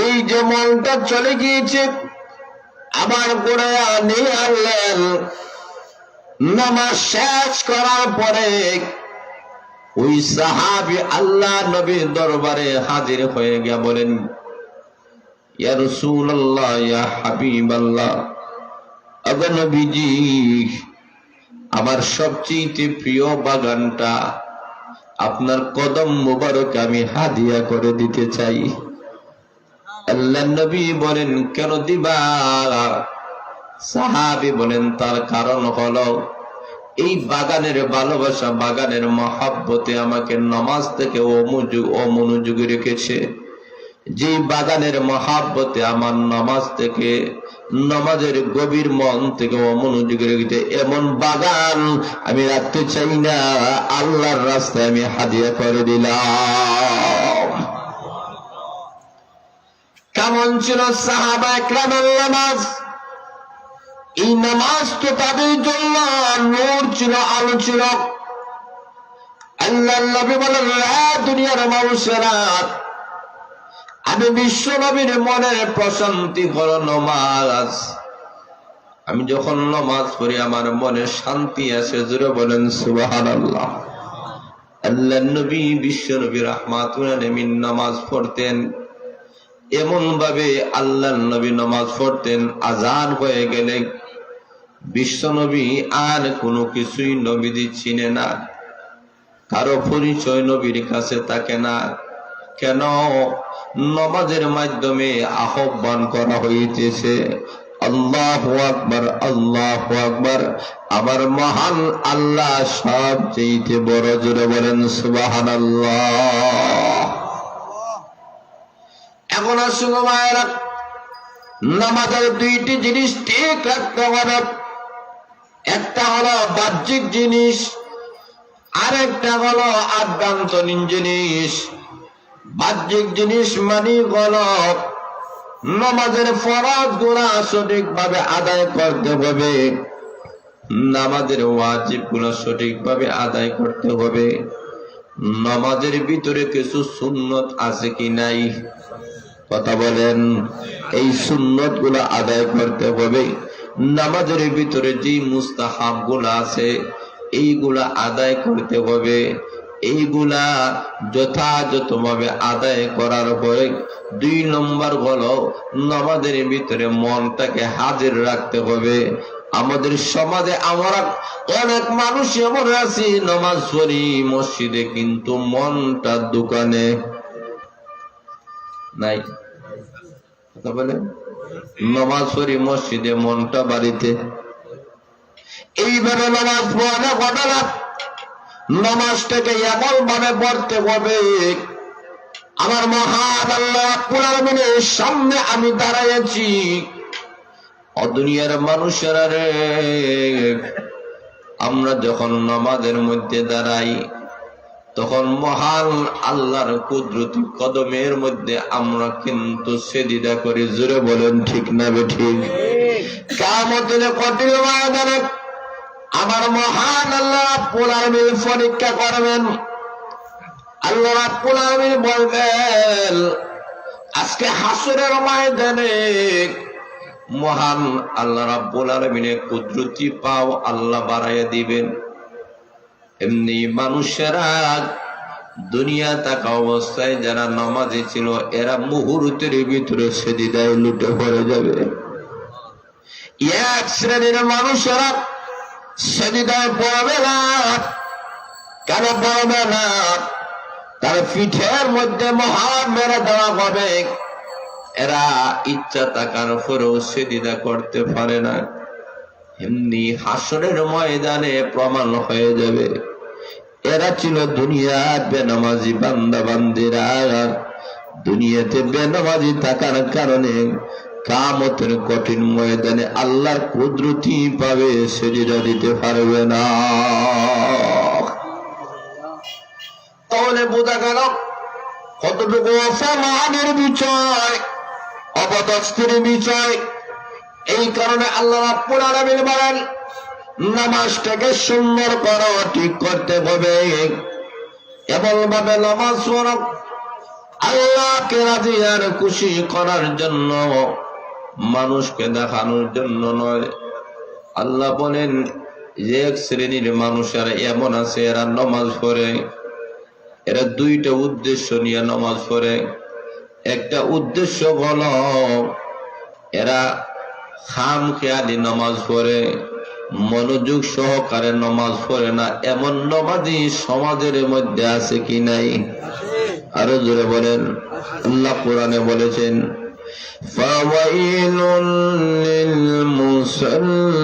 এই যে মনটা চলে গিয়েছে আবার গোড়ায় নিয়ে আনলেন। নামাজ শেষ করার পরে ওই সাহাবী আল্লাহ নবীর দরবারে হাজির হয়ে গিয়ে বলেন, ইয়া রাসূলুল্লাহ, ইয়া হাবিবাল্লাহ, ওগো নবীজি, আমার সবচেয়ে প্রিয় বাগানটা আপনার কদম মোবারক আমি হাদিয়া করে দিতে চাই। আল্লাহ নবী বলেন, কেন দিবা? সাহাবী বলেন, তার কারণ হলো এই বাগানের ভালোবাসা, বাগানের মহব্বতে আমাকে নামাজ থেকে অমনোযোগী রেখেছে। যে বাগানের মহব্বতে আমার নামাজ থেকে, নামাজের গভীর মন থেকে অমনোযোগী রেখেছে, এমন বাগান আমি রাখতে চাই না। আল্লাহর রাস্তায় আমি হাদিয়া করে দিলাম। কেমন ছিল সাহাবা একরামের নামাজ? এই নামাজ তো তাদের জন্য নূর ছিল, আলো ছিল। আল্লাহর নবী বলেন, দুনিয়ার মানুষেরা, আমি বিশ্ব নবীর মনের প্রশান্তি হলো নামাজ। আমি যখন নামাজ পড়ি আমার মনে শান্তি আসে। জোরে বলেন সুবহানাল্লাহ। আল্লাহর নবী, বিশ্ব নবী রাহমাতুল আলামিন নামাজ পড়তেন এমন ভাবে। আল্লাহর নবী নামাজ পড়তেন, আজান হয়ে গেলে বিশ্ব নবী আর কোনো কিছুই নবীজি চিনে না, কারো পরিচয় নবীর কাছে থাকে না। কেন? নামাজের মাধ্যমে আহ্বান করা হইতেছে, আল্লাহু আকবার, আল্লাহু আকবার, আমার মহান আল্লাহ সবচেয়ে বড়। জোরে বলেন সুবহানাল্লাহ। এখন আসুন মায়েরা, নামাজের দুইটি জিনিস ঠিক রাখতে হবে। একটা হলো বাহ্যিক জিনিস, আরেকটা হলো আভ্যন্তরীণ জিনিস। বাহ্যিক জিনিস মানে হলো নামাজের ফরজ গুলো সঠিকভাবে আদায় করতে হবে, নামাজের ওয়াজিব গুলো সঠিকভাবে আদায় করতে হবে। নামাজের ভিতরে কিছু সুন্নত আছে কি নাই? কথা বলেন। এই সুন্নত গুলো আদায় করতে হবে। নামাজের ভিতরে যে মুস্তাহাব গুলো আছে এইগুলা আদায় করতে হবে। এইগুলা যথাযথভাবে আদায় করার পরে 2 নম্বর হলো নামাজের ভিতরে মনটাকে হাজির রাখতে হবে। আমাদের সমাজে আমরা অনেক মানুষ এমন আছি, নামাজ পড়ি মসজিদে কিন্তু মনটা দোকানে নাই। কথা বলে, নামাজ পড়ি মসজিদে মনটা বাড়িতে। এইভাবে নামাজ পড়া ঘটনা। নামাজটাকে এমন ভাবে পড়তে হবে, আমার মহান আল্লাহ রাব্বুল আলামিনের সামনে আমি দাঁড়াইছি। ও দুনিয়ার মানুষেরা রে, আমরা যখন নামাজের মধ্যে দাঁড়াই তখন মহান আল্লাহর কুদরতি কদমের মধ্যে আমরা কিন্তু সেজদা করি। জোরে বলেন ঠিক না বেঠিক? কিয়ামতের কঠিন ময়দানে আমার মহান আল্লাহ রাব্বুল আলামিন পরীক্ষা করবেন। আল্লাহ রাব্বুল আলামিন বলবেন, আজকে হাসরের ময়দানে মহান আল্লাহ রাব্বুল আলামিনের কুদরতি পাও আল্লাহ বাড়াইয়া দিবেন। এমনি মানুষেরা দুনিয়া থাকা অবস্থায় যারা নামাজি ছিল এরা মুহূর্তের ভিতরে সেজদায় লুটে পড়ে যাবে। এক শ্রেণীর মানুষেরা সেজদায় পড়বে না। কেন পড়বে না? তার পিঠের মধ্যে মহান মেরে দেওয়া হবে। এরা ইচ্ছা থাকার পরেও সেজদা করতে পারে না। এমনি হাসরের ময়দানে প্রমাণ হয়ে যাবে এরা ছিল দুনিয়ার বেনামাজি বান্দা বান্দিরা। দুনিয়াতে বেনামাজি থাকার কারণে কিয়ামতের কঠিন ময়দানে আল্লাহর কুদরতি পাবে, সেজদা দিতে পারবে না। তাহলে বোঝা গেল কতটুকু অসম্মানের বিষয়, অপদস্থের বিষয়। এই কারণে আল্লাহ রাব্বুল আলামিন বলেন, নামাজটাকে সুন্দর করো, ঠিক করতে হবে। এমন ভাবে নামাজ পড়ো আল্লাহকে রাজি আর খুশি করার জন্য, মানুষকে দেখানোর জন্য নয়। আল্লাহ বলেন যে এক শ্রেণীর মানুষের এমন আছে, এরা নামাজ পড়ে, এরা দুইটা উদ্দেশ্য নিয়ে নামাজ পড়ে। একটা উদ্দেশ্য হলো এরা খামখেয়ালি নামাজ পড়ে, মনোযোগ সহকারে নামাজ পড়ে না। এমন নামাজি সমাজের মধ্যে আছে কি নাই? আরো জোরে বলেন। আল্লাহ কোরআনে বলেছেন ফাওয়াইলুল লিল মুসাল্লিন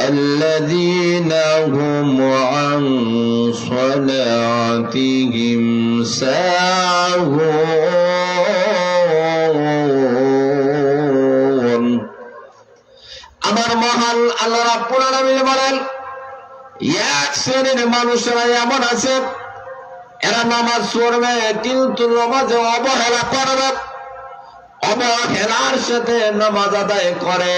আল্লাযীনা হুম আন সালাতিহিম সাহুন। আমার মহান আল্লাহ রাব্বুল আলামিন বলেন এক শ্রেণীর মানুষেরা এমন আছে, এরা নামাজ পড়বে কিন্তু নামাজে অবহেলা করবে, অবহেলার সাথে নামাজ আদায় করে।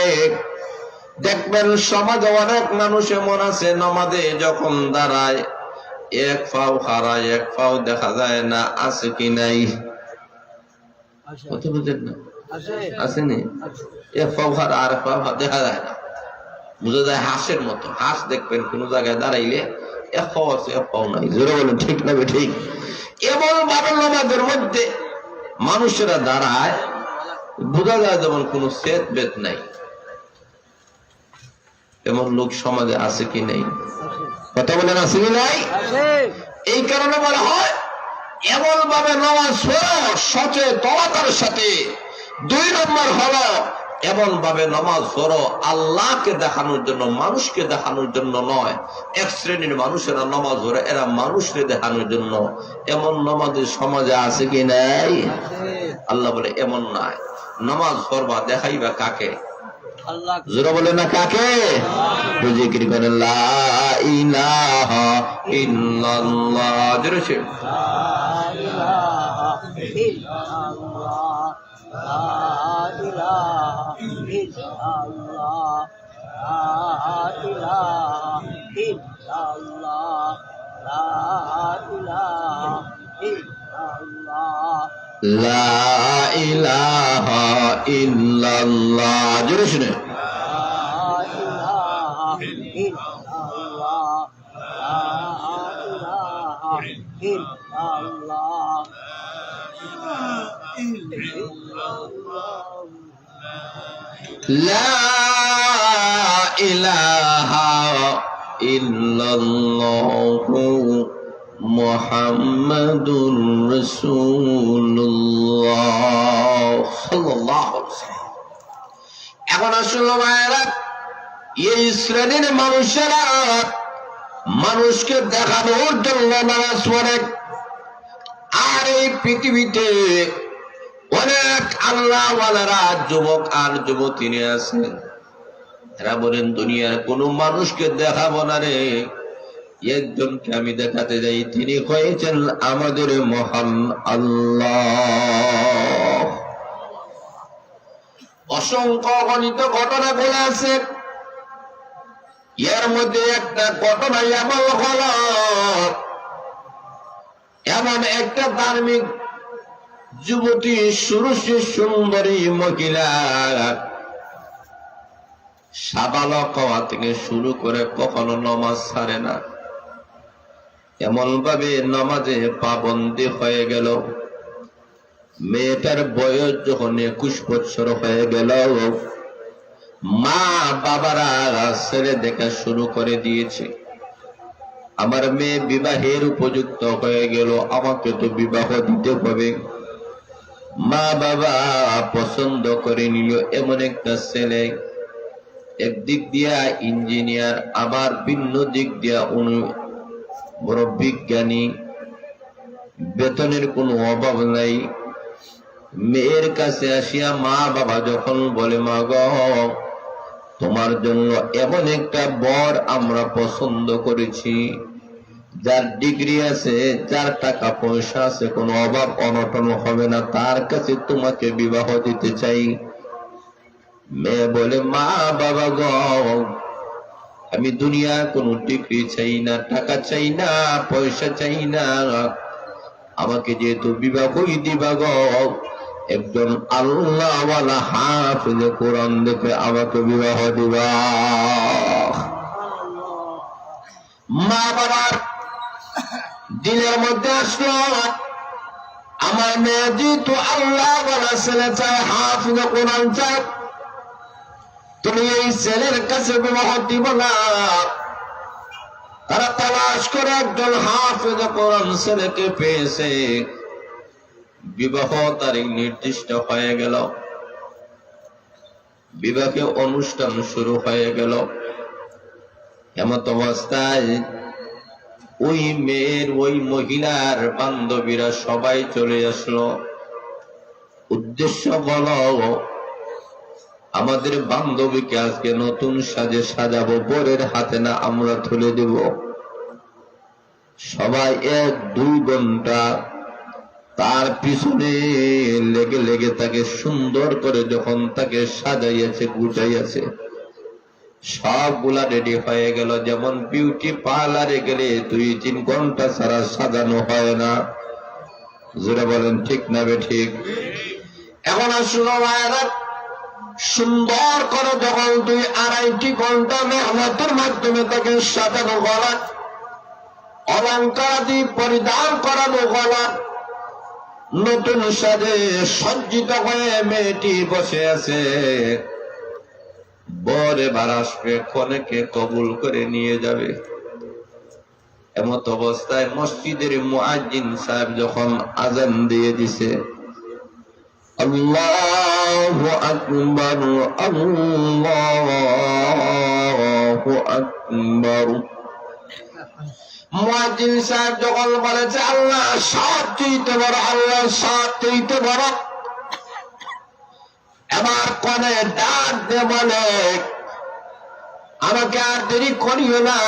দেখবেন সমাজে অনেক মানুষ এমন আছে, নামাজে যখন দাঁড়ায় এক পাও হারায়, এক পাও দেখা যায় না। আছে কি নাই? কথা বুঝেন না? আসেনি? এক পাও হারা আর এক পাও দেখা যায় না, বুঝা যায় হাঁসের মতো। হাঁস দেখবেন কোন জায়গায় দাঁড়াইলে এক পাও আছে, এক পাও নাই। জোরে বলেন ঠিক না ঠিক? এমন ভাবে নামাজের মধ্যে মানুষেরা দাঁড়ায়, বোঝা যায় যেমন কোন সেত বেত নাই। এমন লোক সমাজে আছে কি নেই? কথা বলেন আছে কি নাই? এই কারণে বলা হয় এমন ভাবে নামাজ পড়ো সচেতনতার সাথে। দুই নম্বর হলো এমন ভাবে নামাজ পড়ো আল্লাহকে দেখানোর জন্য, মানুষকে দেখানোর জন্য নয়। এক শ্রেণীর মানুষেরা নামাজ পড়ে, এরা মানুষকে দেখানোর জন্য। এমন নামাজের সমাজে আছে কি নাই? আল্লাহ বলে এমন নাই। নামাজ পড়বা দেখাইবা কাকে? জোরে বলে না কাকে? জিকির করেন লা ইলাহা ইল্লাল্লাহ। জোরে সে লা ইলাহা ইল্লাল্লাহ, লা ইলাহা ইল্লাল্লাহ, লা ইলাহা ইল্লাল্লাহ, লা ইলাহা ইল্লাল্লাহ, লা ইলাহা ইল্লাল্লাহ। জোরে শুনে লা ইলাহা ইল্লাল্লাহ, লা ইলাহা ইল্লাল্লাহ, লা ইলাহা ইল্লাল্লাহু মুহাম্মাদুর রাসূলুল্লাহ সাল্লাল্লাহু আলাইহি ওয়াসাল্লাম। এখন আসলে ভাইরা, এই শ্রেণীর মানুষেরা মানুষকে দেখানোর জন্য নামাজ পড়ে। আর এই পৃথিবীতে অনেক আল্লাহওয়ালারা যুবক আর যুবতী আছেন, এরা বলেন দুনিয়ার কোন মানুষকে দেখাবো না রে, একজনকে আমি দেখাতে যাই, তিনি হয়েছেন আমাদের মহান আল্লাহ। অসংখ্য অগণিত ঘটনা বলে আছে, এর মধ্যে একটা ঘটনা এমন হল, এমন একটা ধার্মিক যুবতী সুরুষি সুন্দরী মহিলা, সাবালক হওয়া থেকে শুরু করে কখনো নামাজ ছাড়ে না। এমন ভাবে নামাজে পাবন্দী হয়ে গেল, মেয়েটার বয়স যখন 21 বছর হয়ে গেল, মা বাবারা ছেলে দেখা শুরু করে দিয়েছে। আমার মেয়ে বিবাহের উপযুক্ত হয়ে গেল, আমাকে তো বিবাহ দিতে হবে। মা বাবা পছন্দ করে নিল এমন একটা ছেলে, একদিক দিয়া ইঞ্জিনিয়ার, আবার ভিন্ন দিক দিয়া বড় বিজ্ঞানী, বেতনের কোনো অভাব নাই। মেয়ের কাছে আসিয়া মা বাবা যখন বলে, মা গো, তোমার জন্য এমন একটা বর আমরা পছন্দ করেছি, যার ডিগ্রি আছে, যার টাকা পয়সা আছে, কোনো অভাব অনটন হবে না, তার কাছে তোমাকে বিবাহ দিতে চাই। মেয়ে বলে, মা বাবা গো, আমি দুনিয়া কোনো ডিগ্রি চাই না, টাকা চাই না, পয়সা চাই না। আমাকে যেহেতু বিবাহই দিবা গো, একজন আল্লাহওয়ালা হাফেজ কোরআন দেখে আমাকে বিবাহ দিবা। মা বাবার দিলের মধ্যে আসলো, আমার মেয়ে যেহেতু আল্লাহওয়ালা ছেলে চায়, হাফেজ কোরআন চায়, তুমি এই ছেলের কাছে বিবাহ দিব না। তারা তালাশ করে একজন হাফেজ কোরআন ছেলেকে পেয়েছে। বিবাহ তারিখ নির্দিষ্ট হয়ে গেল, বিবাহে অনুষ্ঠান শুরু হয়ে গেল। এমত অবস্থায় ওই মেয়ের ওই মহিলার বান্ধবীরা সবাই চলে আসলো। উদ্দেশ্য বলো, আমাদের বান্ধবীকে আজকে নতুন সাজে সাজাবো, বরের হাতে না আমরা তুলে দেব। সবাই 1-2 ঘন্টা তার পিছনে লেগে লেগে তাকে সুন্দর করে যখন তাকে সাজাইয়াছে, গুটাইয়াছে, সবগুলা রেডি হয়ে গেল। যেমন বিউটি পার্লারে গেলে 2-3 ঘন্টা ছাড়া সাজানো হয় না। যারা বলেন ঠিক না বেঠিক? এখন আসলে সুন্দর করে যখন 2-2.5 ঘন্টা মেহনতের মাধ্যমে তাকে সাজানো গলা, অলঙ্কার দিয়ে পরিধান করানো গলা, নতুন সাজে সজ্জিত হয়ে মেয়েটি বসে আছে। বর এবার আসবে, কনেকে কবুল করে নিয়ে যাবে। এমত অবস্থায় মসজিদের মুয়াজ্জিন সাহেব যখন আজান দিয়ে দিছে, আল্লাহু আকবার, আল্লাহু আকবার, মুয়াজ্জিন সাহেব যখন বলেছে আল্লাহ সবচেয়ে বড়, আল্লাহ সবচেয়ে বড়, এবার কনে ডাক দিয়ে বলে আমাকে আর দেরি করিও না,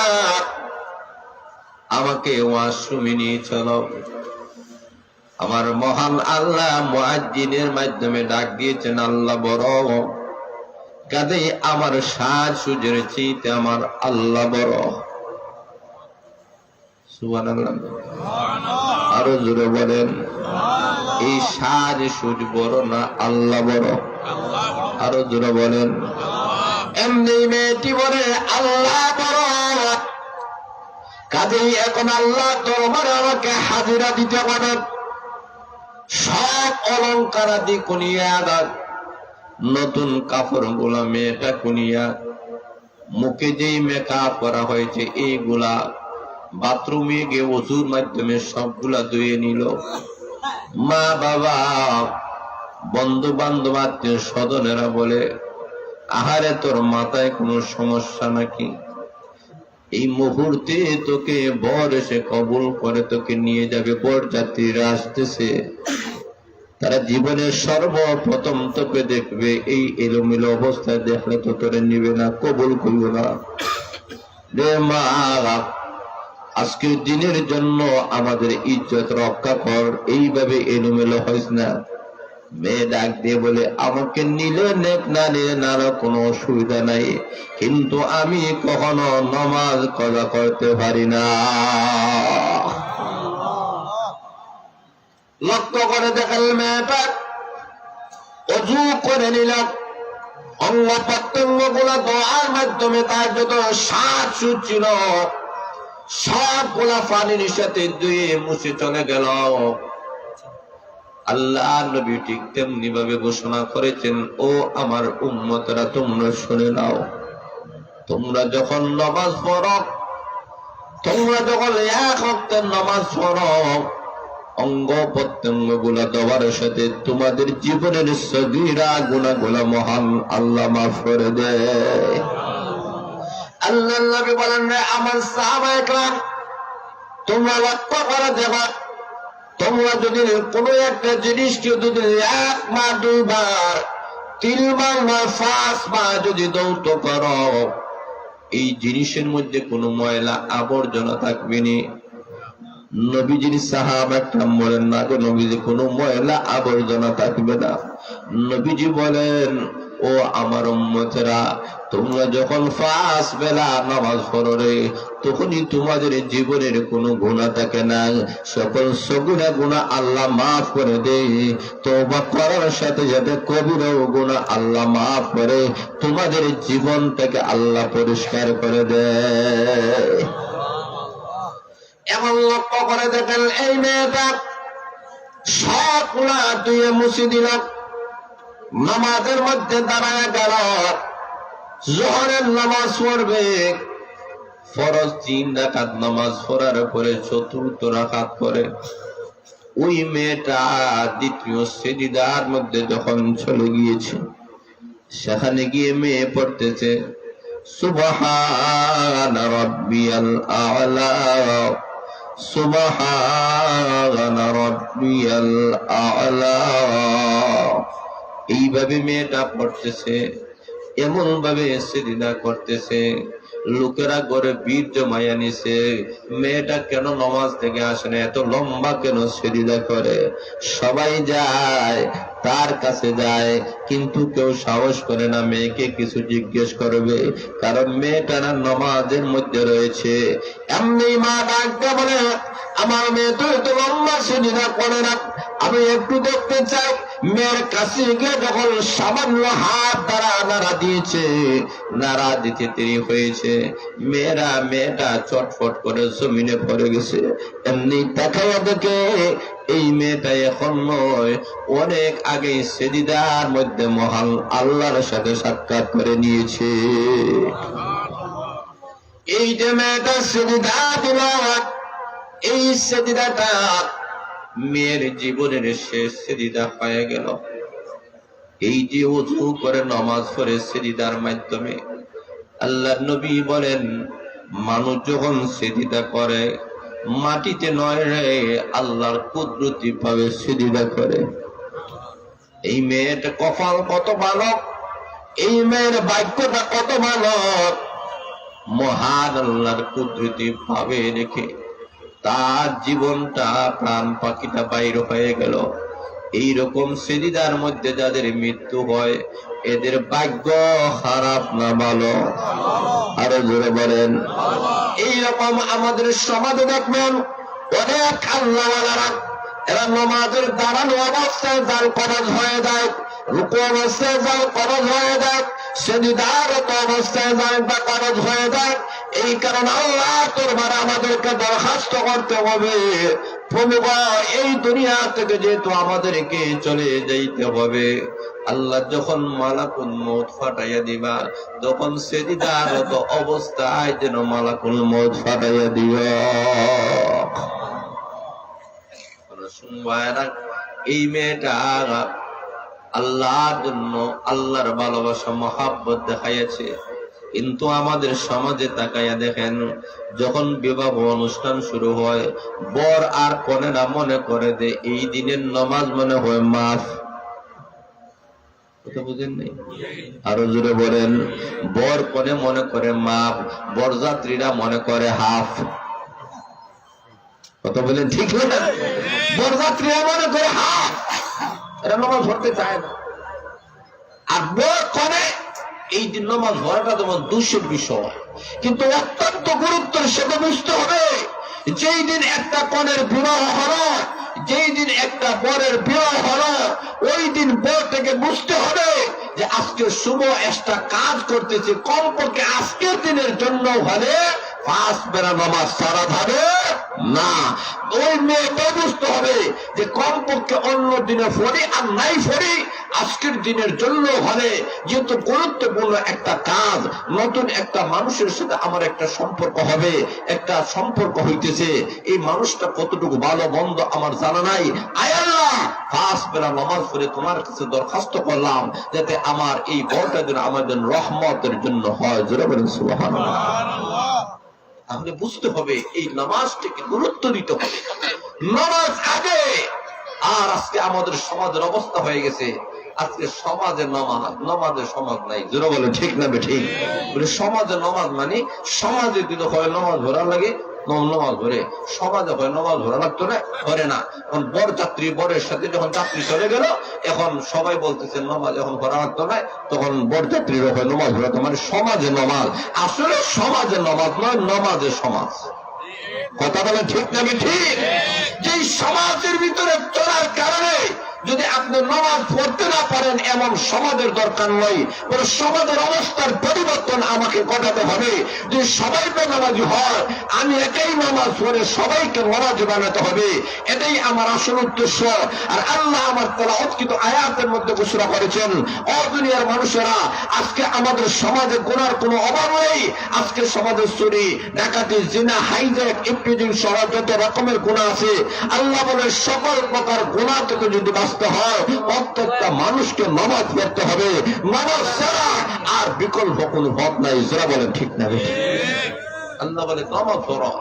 আমাকে ওয়াশরুমে নিয়ে চলো। আমার মহান আল্লাহ মুয়াজ্জিনের মাধ্যমে ডাক দিয়েছেন আল্লাহ বড়, কাজেই আমার সাজ সুজের চেয়ে আমার আল্লাহ বড়। সুবহানাল্লাহ। আরো জোরে বলেন, এই সাজ সুজ বড় না আল্লাহ বড়? আরো জোরে বলেন। এমনি মেয়েটি বলে আল্লাহ বড়, কাজেই এখন আল্লাহ দরবারে আমাকে হাজিরা দিতে পারে। সব অলঙ্কার আদি কুনিয়া, নতুন কাপড় গুলা মেয়েটা কুনিয়া, মুখে যেই মেকআপ করা হয়েছে এইগুলা বাথরুমে গিয়ে ওযুর মাধ্যমে সবগুলা ধুয়ে নিল। মা বাবা, বন্ধু বান্ধব, আত্মীয় স্বজনেরা বলে আহারে তোর মাথায় কোনো সমস্যা নাকি? এই মুহূর্তে তোকে বর এসে কবুল করে তোকে নিয়ে যাবে, বরযাত্রীরা আসতেছে, তারা জীবনের সর্বপ্রথম তোকে দেখবে, এই এলোমেলো অবস্থায় দেখলে তো তোরে নিবে না, কবুল করবে না। রে মা, আজকের দিনের জন্য আমাদের ইজ্জত রক্ষা কর, এইভাবে এলোমেলো হইস না। মেয়ে ডাক দিয়ে বলে আমাকে নিলে নেক, না নিলে না, কোনো অসুবিধা নাই, কিন্তু আমি কখনো নামাজ কাজা করতে পারি না। লক্ষ্য করে দেখেন মেয়েটা অজু করে নিলাম, অঙ্গ প্রত্যঙ্গ গুলা দোয়ার মাধ্যমে তার যত সাজ সুজ ছিল সবগুলা পানির সাথে ধুয়ে মুছে চলে গেল। আল্লাহ নবী ঠিক তেমনি ভাবে ঘোষণা করেছেন, ও আমার উম্মতরা তোমরা শুনে নাও, তোমরা যখন নামাজ পড়ো, তোমরা যখন এক ওয়াক্তের নামাজ পড়ো, অঙ্গ প্রত্যঙ্গ গুলা দেওয়ার সাথে তোমাদের জীবনের সগীরা গুনাহগুলা মহান আল্লাহ মাফ করে দেয়। আল্লাহ নবী বলেন, আমার সাহাবায়ে কেরাম তোমরা লক্ষ্য করে দেখো, তোমরা যদি কোনো একটা জিনিসকে যদি 1 বার 2 বার 3 বার বা 5 বার যদি দৌত করো, এই জিনিসের মধ্যে কোনো ময়লা আবর্জনা থাকবে না। নবীজির সাহাবা কেরাম বলেন, না গো নবীজি কোনো ময়লা আবর্জনা থাকবে না। নবীজি বলেন ও আমার উম্মতেরা, তোমরা যখন 5 বেলা নামাজ পড়ো রে, তখনই তোমাদের জীবনের কোনো গুনাহ থাকে না, সকল সগীরা গুনাহ আল্লাহ মাফ করে দেয়। তওবা করার সাথে সাথে কবিরা গুনাহ আল্লাহ মাফ করে তোমাদের জীবনটাকে আল্লাহ পরিষ্কার করে দেয়। এমন লক্ষ্য করে দেখেন, এই মেয়েটা সব গুনাহ ধুয়ে মুছে দিল, নামাজের মধ্যে দাঁড়ায় গেল, যোহরের নামাজ পড়বে, ফরজ 3 রাকাত নামাজ পড়ার পরে 4র্থ রাকাত করে ওই মেয়েটা দ্বিতীয় সিজদার মধ্যে যখন চলে গিয়েছে, সেখানে গিয়ে মেয়ে পড়তেছে সুবহানা রাব্বিয়াল আ'লা, সুবহানা রাব্বিয়াল আ'লা। এইভাবে মেয়েটা পড়তেছে, এমন ভাবে সিজদা করতেছে, লোকেরা ঘরে ভিড় জমাইয়া নিছে, মেয়েটা কেন নামাজ থেকে আসে না, এত লম্বা কেন সিজদা করে। সবাই যায়, তার কাছে যায়, কিন্তু কেউ সাহস করে না মেয়েকে কিছু জিজ্ঞেস করবে, কারণ মেয়েটা না নামাজের মধ্যে রয়েছে। এমনি মা ডাকতে বলে, আমার মেয়ে তো এত লম্বা সিজদা করে না, আমি একটু দেখতে চাই। মেয়ের কাছে গিয়ে যখন সামান্য হাত দ্বারা নাড়া দিয়েছে, নাড়া দিতে দেরি হয়েছে, মেয়েটা চটফট করে জমিনে পড়ে গেছে। এমনি দেখাইয়া দেখে এই মেয়েটা এখন নয়, অনেক আগে সিজদার মধ্যে মহান আল্লাহর সাথে সাক্ষাৎ করে নিয়েছে। এই যে মেয়েটা সিজদা দিল, এই সিজদাটা মেয়ের জীবনের শেষ সিজদা হয়ে গেল। এই যে ওযু করে নামাজ পড়ে সিজদার মাধ্যমে, আল্লাহর নবী বলেন, মানুষ যখন সিজদা করে মাটিতে নয় রে, আল্লাহর কুদরতি ভাবে সিজদা করে। এই মেয়েটা কপাল কত ভালো, এই মেয়ের ভাগ্যটা কত ভালো, মহান আল্লাহর কুদরতি ভাবে রেখে তার জীবনটা প্রাণ পাখিটা বাইর হয়ে গেল। এইরকম সিজদার মধ্যে যাদের মৃত্যু হয়, এদের ভাগ্য খারাপ না ভালো? আরো জোরে বলেন। এইরকম আমাদের সমাজে দেখবেন অনেক আল্লাহওয়ালারা, এরা নামাজের দাঁড়ানো অবস্থায় যার কবজ হয়ে যায়, রুকু অবস্থায় যার কবজ হয়ে যায়, সিজদারত অবস্থায় যার কবজ হয়ে যায়। এই কারণে আল্লাহ দরবারে আমাদেরকে দরখাস্ত করতে হবে, প্রভু এই দুনিয়া থেকে যেহেতু আমাদেরকে চলে যাইতে হবে, আল্লাহ যখন মালাকুল মউত ফাটাইয়া দিবা, তখন সিজদারত অবস্থায় যেন মালাকুল মউত ফাটাইয়া দিবা। এই মেয়েটা আল্লাহর জন্য আল্লাহর ভালোবাসা মহাব্বত দেখাইয়াছে, কিন্তু আমাদের সমাজে তাকাইয়া দেখেন, যখন বিবাহ অনুষ্ঠান শুরু হয়, বর আর কনেরা মনে করে যে এই দিনের নামাজ মনে হয় মাফ। কথা বুঝেন নাই? আরো জোরে বলেন। বর কনে মনে করে মাফ, বরযাত্রীরা মনে করে হাফ। কথা বলেন ঠিক না? বরযাত্রীরা মনে করে হাফ, এরা নামাজ পড়তে চায় না। আর বর কনে এই দিন নামাজ পড়াটা তোমার দোষের বিষয়, কিন্তু অত্যন্ত গুরুত্বের সাথে বুঝতে হবে, যেই দিন একটা কনের বিবাহ হলো, যেই দিন একটা বরের বিবাহ হলো, ওই দিন বর থেকে বুঝতে হবে যে আজকে শুভ একটা কাজ করতেছে, কমপক্ষে আজকের দিনের জন্য হলে 5 বেলা নামাজ ছাড়া যাবে না। ওই মেয়েটা বুঝতে হবে যে কমপক্ষে অন্য দিনে পড়ি আর নাই পড়ি, আজকের দিনের জন্য হলে যেহেতু গুরুত্বপূর্ণ একটা কাজ, নতুন একটা মানুষের সাথে আমার একটা সম্পর্ক হবে, একটা সম্পর্ক হইতেছে, এই মানুষটা কতটুকু ভালো মন্দ আমার জানা নাই। আয় আল্লাহ, 5 বেলা নামাজ পড়ে তোমার কাছে দরখাস্ত করলাম যাতে আমার এই বরটা যেন আমার জন্য রহমতের জন্য হয়। জোরে বলেন সুবহানাল্লাহ। তাহলে বুঝতে হবে এই নামাজটাকে গুরুত্ব দিতে হবে, নামাজ আগে। আর আজকে আমাদের সমাজের অবস্থা হয়ে গেছে, আজকে সমাজে নামাজের সমাজ নাই। জোরে বলে ঠিক না? ঠিক বলে সমাজে নামাজ মানে সমাজে যদি হয় নামাজ ভরা লাগে, নামাজ ধরে, সমাজে হয় নামাজ ধরা লাগতো না, ধরে না। এখন বরযাত্রী, বরের সাথে যখন যাত্রী চলে গেল, এখন সবাই বলতেছে নামাজ এখন ধরা লাগতো না, তখন বরযাত্রীর হয় নামাজ ধরাতো, মানে সমাজে নামাজ। আসলে সমাজে নামাজ নয়, নামাজে সমাজ। কথা বলেন ঠিক না ঠিক? যেই সমাজের ভিতরে চলার কারণে যদি আপনি নামাজ পড়তে না পারেন, এমন সমাজের দরকার নয়। পুরো সমাজের অবস্থার পরিবর্তন আমাকে ঘটাতে হবে। যে সবাই নামাজি হয়, আমি একাই নামাজ পড়ে সবাইকে নামাজি বানাতে হবে, এটাই আমার আসল উদ্দেশ্য। আর আল্লাহ আমার তেলাওয়াতকৃত আয়াতের মধ্যে ঘোষণা করেছেন, ও দুনিয়ার মানুষেরা, আজকে আমাদের সমাজে গুনার কোনো অভাব নেই। আজকে সমাজে চুরি, ডাকাতি, জিনা, হাইজ্যাক, ইফটিজিং সহ যত রকমের গুনাহ আছে, আল্লাহ বলে সকল প্রকার গুনাহ থেকে যদি বাঁচতে হয়, প্রত্যেকটা মানুষকে নামাজ পড়তে হবে। নামাজ ছাড়া আর বিকল্প কোনো পথ নাই। যারা বলেন ঠিক না বেঠিক? আল্লাহ বলে নামাজ পড়ো।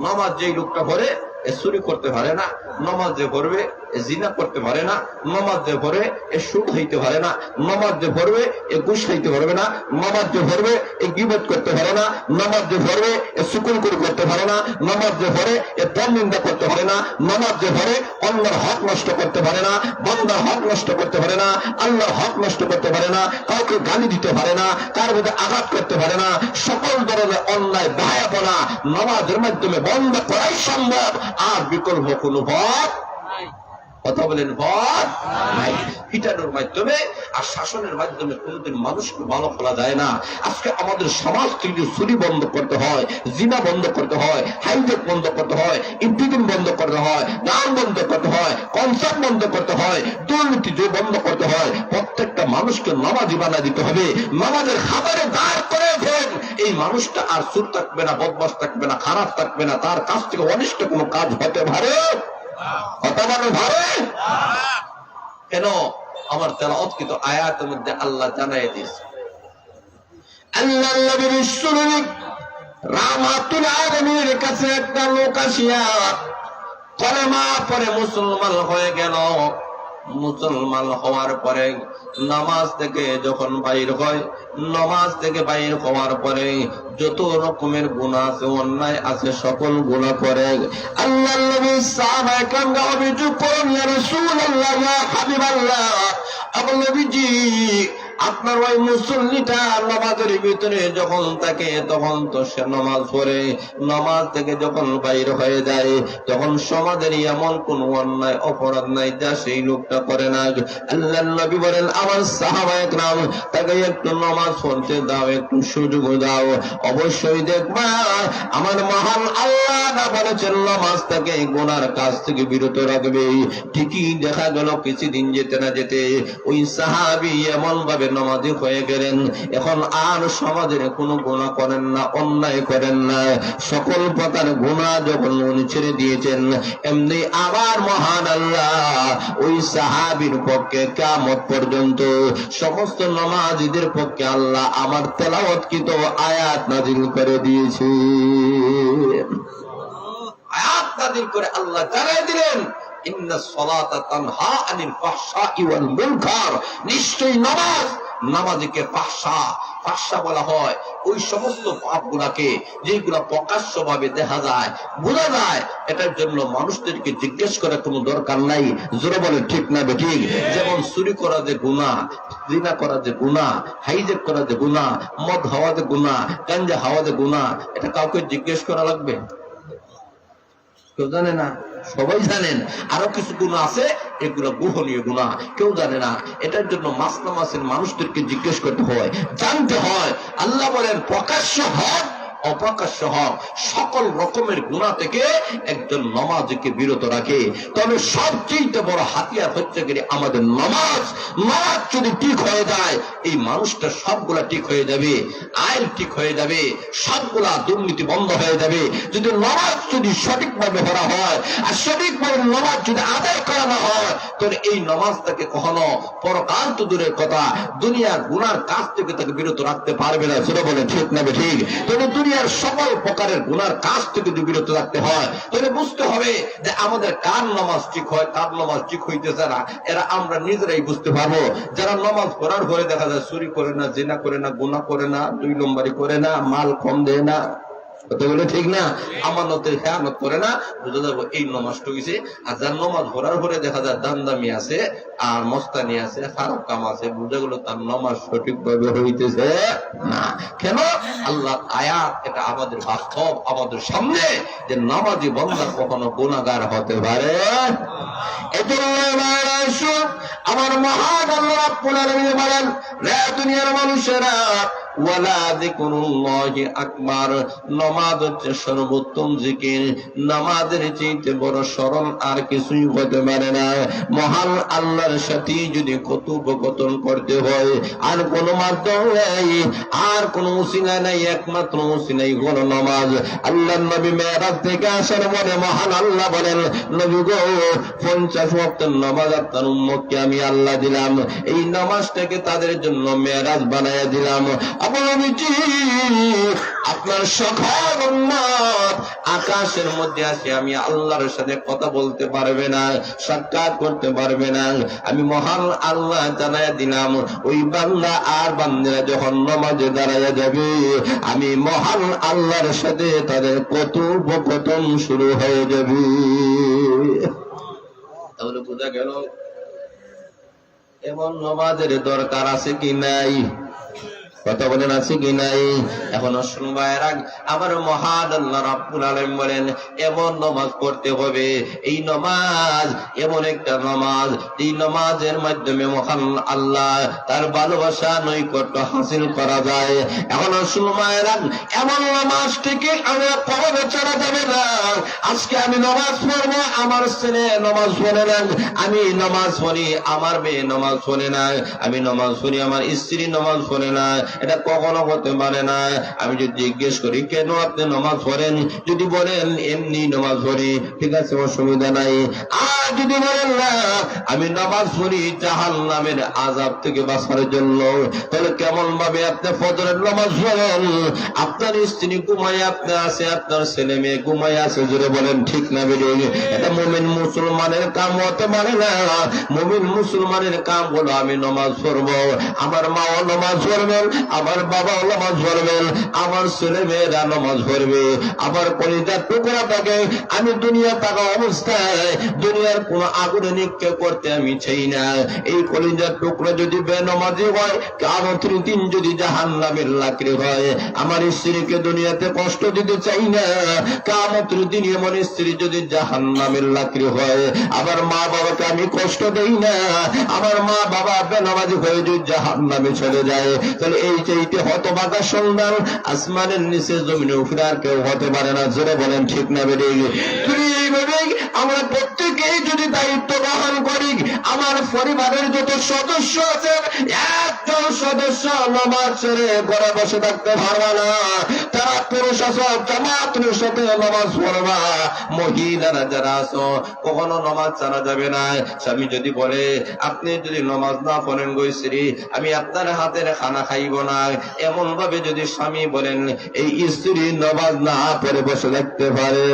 নামাজ যেই লোকটা পড়ে এ চুরি করতে পারে না, নামাজ যে পড়বে এ জিনা করতে পারে না, নামাজ যে পড়বে এ সুদ হইতে পারে না, নামাজ যে পড়বে এ ঘুষ খাইতে পারবে না, নামাজ যে পড়বে এ গীবত করতে পারে না, নামাজ যে পড়বে এ সুকুলকুরি করতে পারে না, নামাজ যে পড়ে এ পরনিন্দা করতে পারে না, নামাজ যে পড়ে অন্যের হক নষ্ট করতে পারে না, বান্দার হক নষ্ট করতে পারে না, আল্লাহর হক নষ্ট করতে পারে না, কাউকে গালি দিতে পারে না, কার মধ্যে আঘাত করতে পারে না। সকল ধরনের অন্যায় দায়াপনা নামাজের মাধ্যমে বন্ধ করাই সম্ভব, আর বিকল্প কোনো পথ, কথা বলেন, পথ নাই। পিটানোর মাধ্যমে আর শাসনের মাধ্যমে কোনোদিন মানুষকে ভালো করা যায় না। আজকে আমাদের সমাজ থেকে চুরি বন্ধ করতে হয়, জিনা বন্ধ করতে হয়, হাইজ্যাক বন্ধ করতে হয়, ইফটিজিং বন্ধ করতে হয়, গান বন্ধ করতে হয়, কনসার্ট বন্ধ করতে হয়, দুর্নীতি বন্ধ করতে হয়। প্রত্যেকটা মানুষকে নামাজি বানা দিতে হবে। নামাজের খাবারে দাঁড় করে দেন, এই মানুষটা আর চুর থাকবে না, বদমাশ থাকবে না, খারাপ থাকবে না, তার কাছ থেকে অনিষ্ট কোনো কাজ হতে পারে কেন? আমার তেলাওয়াতকৃত আয়াতের মধ্যে আল্লাহ জানাই দিয়েছে, আল্লাহ নবীর রাসূল রাহমাতুল আলামিনের কাছে একটা লোক আসিয়া কলেমা পড়ে মুসলমান হয়ে গেল। মুসলমান হওয়ার পরে নামাজ থেকে যখন বাইর হয়, নামাজ থেকে বাইর হওয়ার পরে যত রকমের গুনাহ আছে, অন্যায় আছে, সকল গুনাহ করে। আল্লাহর নবী সাহাবায়ে কেরাম অভিযোগ করেন, ইয়া রাসূলুল্লাহ, ইয়া হাবিবাল্লাহ, আপনি নবীজি আপনার ওই মুসল্লিটা নামাজের ভিতরে যখন থাকে তখন তো সে নামাজ পড়ে, নামাজ থেকে যখন বাইর হয়ে যায় তখন সমাজের এমন কোন অন্যায় অপরাধ নাই যা সেই লোকটা করে না। আল্লাহর নবী বলেন, আমার সাহাবায়ে কেরাম তাকে একটু নামাজ পড়তে দাও, একটু সুযোগ দাও, অবশ্যই দেখবা আমার মহান আল্লাহ না বলেছেন নামাজ থেকে গুনার কাজ থেকে বিরত রাখবে। ঠিকই দেখা গেল কিছুদিন যেতে না যেতে ওই সাহাবী এমন ভাবে নামাজি হয়ে গেলেন, এখন আর সমাজের কোনো গুনাহ করেন না, অন্যায় করেন না। সকল প্রকার গুনাহ যখন উনি ছেড়ে দিয়েছেন, এমনি আবার মহান আল্লাহ ওই সাহাবীর পক্ষে কিয়ামত পর্যন্ত সমস্ত নামাজীদের পক্ষে আল্লাহ আমার তেলাওয়াতকৃত আয়াত নাযিল করে দিয়েছে। আয়াত নাযিল করে আল্লাহ জানাই দিলেন, ইন্নাস সালাতা তানহা আনিল ফাহশাই ওয়াল মুনকার, নিশ্চয়ই নামাজ, নামাজকে ফাহশা বলা হয় ওই সমস্ত পাপগুলোকে যেগুলা প্রকাশ্যভাবে দেখা যায়, বোঝা যায়। এটার জন্য মানুষদেরকে জিজ্ঞেস করার কোনো দরকার নাই। জোরে বলে ঠিক না বেঠিক? যেমন চুরি করা যে গুনাহ, জিনা করা যে গুনাহ, হাইজ্যাক করা যে গুনাহ, মদ হাওয়া যে গুনাহ, গাঞ্জা হাওয়া যে গুনাহ, এটা কাউকে জিজ্ঞেস করা লাগবে? কেউ জানে না, সবাই জানেন। আরো কিছু গুনাহ আছে, এগুলো গোপনীয় গুনাহ, কেউ জানে না। এটার জন্য মাসের মানুষদেরকে জিজ্ঞেস করতে হয়, জানতে হয়। আল্লাহ বলেন, প্রকাশ্য হক অপ্রকাশ্য হক সকল রকমের গুনাহ থেকে একজন নামাজীকে বিরত রাখে। তবে সবচেয়ে বড় হাতিয়ার হচ্ছে কি আমাদের নামাজ। নামাজ যদি ঠিক হয়ে যায়, এই মানুষটা সবগুলা ঠিক হয়ে যাবে, আইন ঠিক হয়ে যাবে, সবগুলা দুর্নীতি বন্ধ হয়ে যাবে। যদি নামাজ যদি সঠিকভাবে পড়া হয় আর সঠিকভাবে নামাজ যদি আদায় করা না হয়, তাহলে এই নামাজটাকে কখনো পরকাল তো দূরের কথা, দুনিয়ার গুনার কাজ থেকে তাকে বিরত রাখতে পারবে না। সেটা বলে ঠিক না ঠিক? তাহলে দুনিয়ার সকল প্রকারের গুনার কাজ থেকে যদি বিরত রাখতে হয়, তাহলে বুঝতে হবে যে আমাদের কার নামাজ ঠিক হয়, কার নামাজ ঠিক হইতেছে না, এরা আমরা নিজেরাই বুঝতে পারবো। যারা নামাজ পড়ার পরে দেখা যায় চুরি করে না, জিনা করে না, গুনাহ করে না, 2 নম্বরই করে না, মাল কম দেয় না, কতগুলো ঠিক না? আমানতের খেয়ানত করে না, বুঝা যাবো এই নমাজটা হইছে। আর যার নমাজ ভরার পরে দেখা যায় দামদামি আছে আর মস্তানি আছে, খারাপ কাম আছে, বুঝা গেল তার নমাজ সঠিকভাবে হইতেছে না। কেন? আল্লাহ আয়াত, এটা আমাদের বাস্তব, আমাদের সামনে, যে নামাজি বান্দা কখনো গুনাহগার হতে পারে। আমার মহান আল্লাহ রাব্বুল আলামিন বলেন, রে দুনিয়ার মানুষেরা, ওয়ালা যিকরুল্লাহি আকবার, নামাজ হচ্ছে সর্বোত্তম জিকির। নামাজের চাইতে বড় সরল আর কিছুই হতে পারে না। মহান আল্লাহর সাথে যদি কথোপকথন করতে হয়, আর কোন মাধ্যম নেই, আর কোন উসিলা নাই, একমাত্র উসিলাই হলো নামাজ। আল্লাহর নবী মেরাজ থেকে আসার পরে মহান আল্লাহ বলেন, নবী গো, 50 ওয়াক্তের নামাজ আপনার উম্মতকে আমি আল্লাহ দিলাম, এই নামাজটাকে তাদের জন্য মেরাজ বানায়া দিলাম। আপনার সকল উম্মত আকাশের মধ্যে আছে, আমি আল্লাহর সাথে কথা বলতে পারবে না, সাক্ষাৎ করতে পারবে না। আমি মহান আল্লাহ জানায়া দিলাম, ওই বান্দা আর বান্দারা যখন নামাজে দাঁড়ায়া যাবে, আমি মহান আল্লাহর সাথে তাদের কথোপকথন শুরু হয়ে যাবে। তাহলে বোঝা গেল এমন নামাজের দরকার আছে কি নাই? কথা বলেন, আছে কি নাই? এখন শুনবার আগ আমার মহান আল্লাহ রাব্বুল আলামিন বলেন, এমন নামাজ পড়তে হবে, এই নামাজ এমন একটা নামাজ, এই নামাজের মাধ্যমে মহান আল্লাহ তার ভালোবাসা নৈকট্য হাসিল করা যায়। এখন শুনবার আগ এমন নামাজ থেকে আমরা পড়াবে ছাড়া যাবে না। আজকে আমি নামাজ পড়বো, আমার ছেলে নামাজ পড়ে না, আমি নামাজ পড়ি, আমার মেয়ে নামাজ পড়ে না, আমি নামাজ পড়ি, আমার স্ত্রী নামাজ পড়ে না, এটা কখনো হতে পারে না। আমি যদি জিজ্ঞেস করি কেন আপনি নামাজ পড়েন, যদি বলেন এমনি নামাজ পড়ি, ঠিক আছে, অসুবিধা নাই। আর যদি বলেন না আমি নামাজ পড়ি জাহান্নামের আযাব থেকে বাঁচার জন্য, তাহলে কেমন ভাবে আপনি ফজরের নামাজ পড়েন, আপনার স্ত্রী ঘুমায় আপনি আছে, আপনার ছেলে মেয়ে ঘুমায় আছে, জোরে বলেন ঠিক না বেরিয়ে? এটা মুমিন মুসলমানের কাম হতে পারে না। মুমিন মুসলমানের কাম হলো আমি নামাজ পড়বো, আমার মাও নামাজ পড়বেন, আমার বাবাও নামাজ পড়বেন, আমার ছেলে মেয়েরা নামাজ পড়বে, আমার কলিজার টুকরাটাকে আমি দুনিয়া থাকা অবস্থায় দুনিয়ার কোন আগুনে নিক্ষেপ করতে আমি চাই না। এই কলিজার টুকরা যদি বেনামাজি হয়, কিয়ামতের দিন যদি জাহান্নামের লাকড়ি হয়, আমার স্ত্রীকে দুনিয়াতে কষ্ট দিতে চাই না। কিয়ামতের দিন এমন স্ত্রী যদি জাহান্নামের লাকড়ি হয়, আমার মা বাবাকে আমি কষ্ট দেই না। আমার মা বাবা বেনামাজি হয়ে যদি জাহান্নামে চলে যায়, তাহলে এই চাইতে হতভাগা সন্তান আসমানের নিচে জমিনের উপরে আর কেউ হতে পারে না। জোরে বলেন ঠিক না বেরিয়ে? আমরা প্রত্যেকেই যদি দায়িত্ব বহন করি, আমার পরিবারের যত সদস্য আছেন, একজন সদস্য নামাজ ছেড়ে ঘরে বসে থাকতে পারবে না। তারা পুরুষ আছো জামাতের সাথে নামাজ পড়বা, মহিলারা যারা আছো কখনো নামাজ ছাড়া যাবে না। স্বামী যদি বলে আপনি যদি নামাজ না পড়েন গো স্ত্রী, আমি আপনার হাতের খানা খাইব না, এমন ভাবে যদি স্বামী বলেন, এই স্ত্রী নামাজ না পড়ে বসে থাকতে পারে?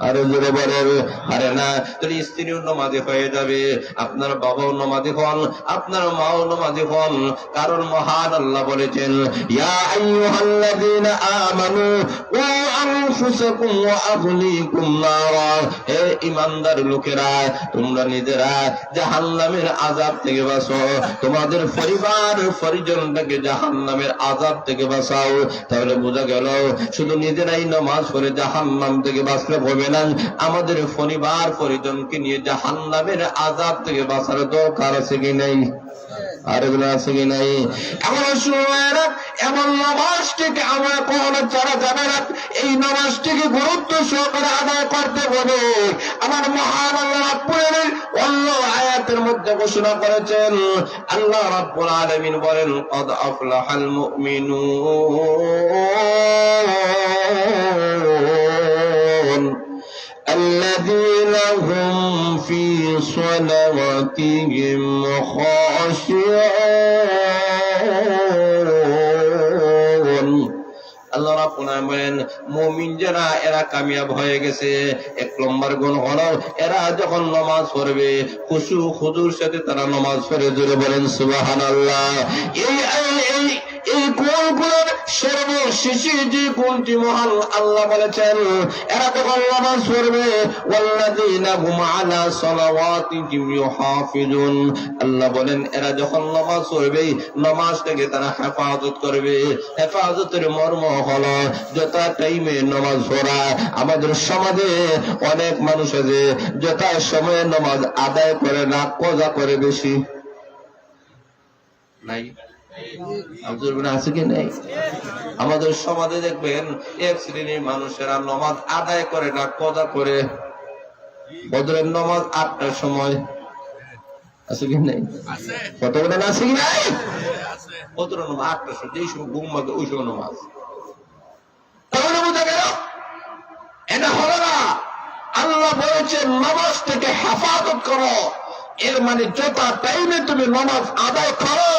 আরে জোরে বলেন, আরে না, তোর স্ত্রীও নামাজি হয়ে যাবে, আপনার বাবাও নামাজি হন, আপনার মাও নামাজি হন। কারণ মহান আল্লাহ বলেছেন, ইয়া আইয়ুহাল্লাযীনা আমানু ও আনফুসাকুম ওয়া আহলিকুম নারা, হে ঈমানদার লোকেরা, তোমরা নিজেরা জাহান্নামের আযাব থেকে বাঁচো, তোমাদের পরিবার পরিজনটাকে জাহান্নামের আযাব থেকে বাঁচাও। তাহলে বোঝা গেল শুধু নিজেরাই নামাজ পড়ে জাহান্নাম থেকে বাঁচলে হবে না, আমাদের পরিবার পরিজনকে নিয়ে জাহান্নামের আযাব থেকে বাঁচার দরকার আছে কি নাই? আর এগুলো আছে কি নাই? এমন সময় এমন নামাজটিকে আমরা কখনো ছাড়া যাবে না। এই নামাজটিকে গুরুত্ব সহকারে আদায় করতে হবে। আমার মহান আল্লাহ রাব্বুল আলামিন অন্য আয়াতের মধ্যে ঘোষণা করেছেন, আল্লাহ রাব্বুল আলামিন বলেন, ক্বাদ আফলাহাল মুমিনুন الذين هم في صلواتهم خاشعون। আল্লাহ ওনারা বলেন মুমিন যারা এরা কামিয়াব হয়ে গেছে। 1 নম্বর গুণ হলো এরা যখন নামাজ পড়বে খুশু খুজুর সাথে তারা নামাজ পড়ে, জোরে বলেন সুবহানাল্লাহ। এই গুণগুলোর সর্বশেষে যে গুণটি মহান আল্লাহ বলেছেন, এরা যখন নামাজ পড়বে ওয়াল্লাযীনা হুম আলা সালাওয়াতিহিম ইউহাফিজুন, আল্লাহ বলেন এরা যখন নামাজ পড়বে নামাজটাকে তারা হেফাজত করবে। হেফাজতের মর্ম হলো যথা টাইমে নামাজ পড়া। আমাদের সমাজে অনেক মানুষ আছে যথা সময়ে নামাজ আদায় করে না, কজা করে বেশি। নাই আছে কি নাই? আমাদের সমাজে দেখবেন এক শ্রেণীর মানুষেরা নামাজ আদায় করে না, কজা করে। বদরের নামাজ 8টার সময় আছে কি নাই? কত বলেন আছে কি নাই? বদরের নামাজ 8টার সময়, যেই সময় ঘুম ভাঙে ওই সময় নামাজ। তাহলে বোঝা গেল এটা হলো না। আল্লাহ বলেছেন নামাজ থেকে হেফাজত করো, এর মানে যথা টাইমে তুমি নামাজ আদায় করো।